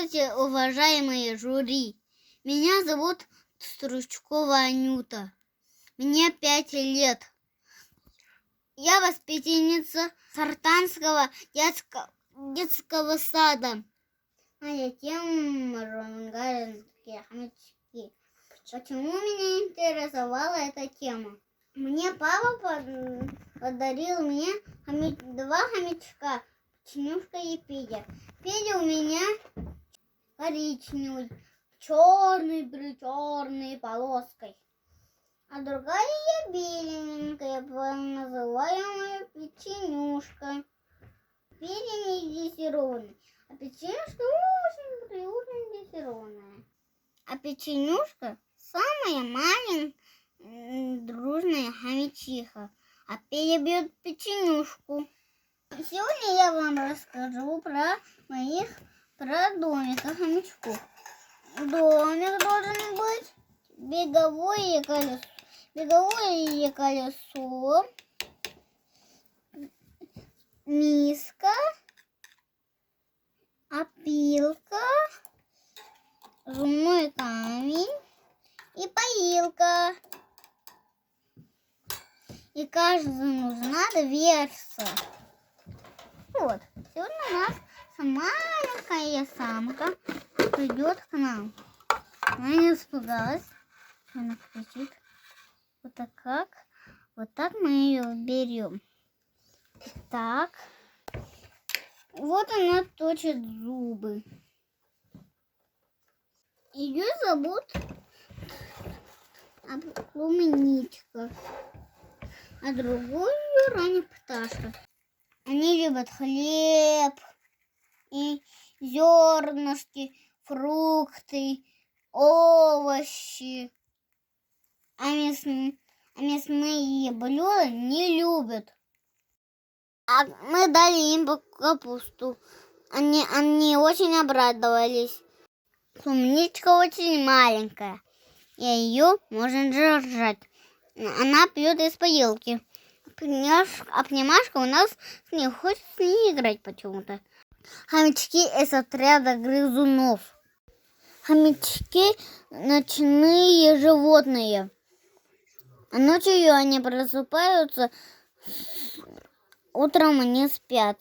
Здравствуйте, уважаемые жюри. Меня зовут Стручкова Анюта. Мне 5 лет. Я воспитанница Сартанского детского сада. Моя тема романгарские хомячки. Почему меня интересовала эта тема? Мне папа подарил мне 2 хомячка, Чинюшка и Петя. Петя у меня коричневый, черной полоской. А другая беленькая, называемая Печенюшка. Петя не дрессированный, а Печенюшка очень дрессированная. А Печенюшка самая маленькая, дружная хомячиха. А Петя бьет Печенюшку. Сегодня я вам расскажу про домик хомячков. Домик должен быть беговое колесо, миска, опилка, зубной камень и поилка. И каждому нужна дверца. Вот, сегодня у нас маленькая самка придет к нам. Она не испугалась. Она кричит. Вот так мы ее берем. Так. Вот она точит зубы. Ее зовут Плуменичка, а другую Ранняя Пташка. Они любят хлеб и зернышки, фрукты, овощи. А мясные блюда не любят. А мы дали им капусту. Они очень обрадовались. Плуменичка очень маленькая, и ее можно держать. Она пьет из поилки. А Пнемашка у нас не хочет с ней играть почему-то. Хомячки из отряда грызунов. Хомячки ночные животные. А ночью они просыпаются, утром они спят.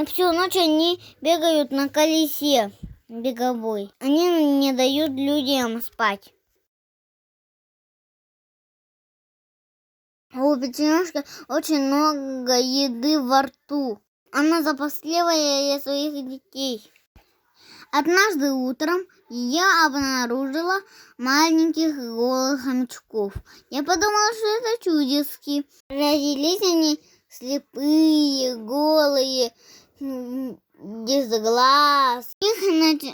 Всю ночь они бегают на колесе беговой. Они не дают людям спать. У Печенюшки очень много еды во рту. Она запасливая своих детей. Однажды утром я обнаружила маленьких голых хомячков. Я подумала, что это чудески. Родились они слепые, голые, без глаз.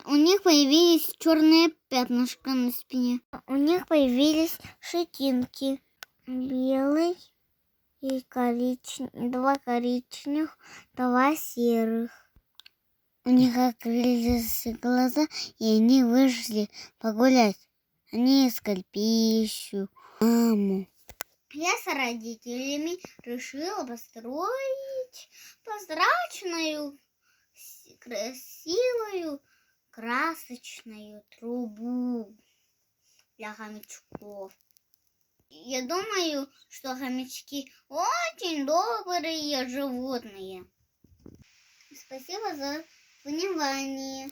У них появились черные пятнышки на спине. У них появились шейки. Белый и коричневый, 2 коричневых, 2 серых. У них открылись глаза, и они вышли погулять. Они искали пищу, маму. Я с родителями решила построить прозрачную, красивую, красочную трубу для хомячков. Я думаю, что хомячки очень добрые животные. Спасибо за внимание.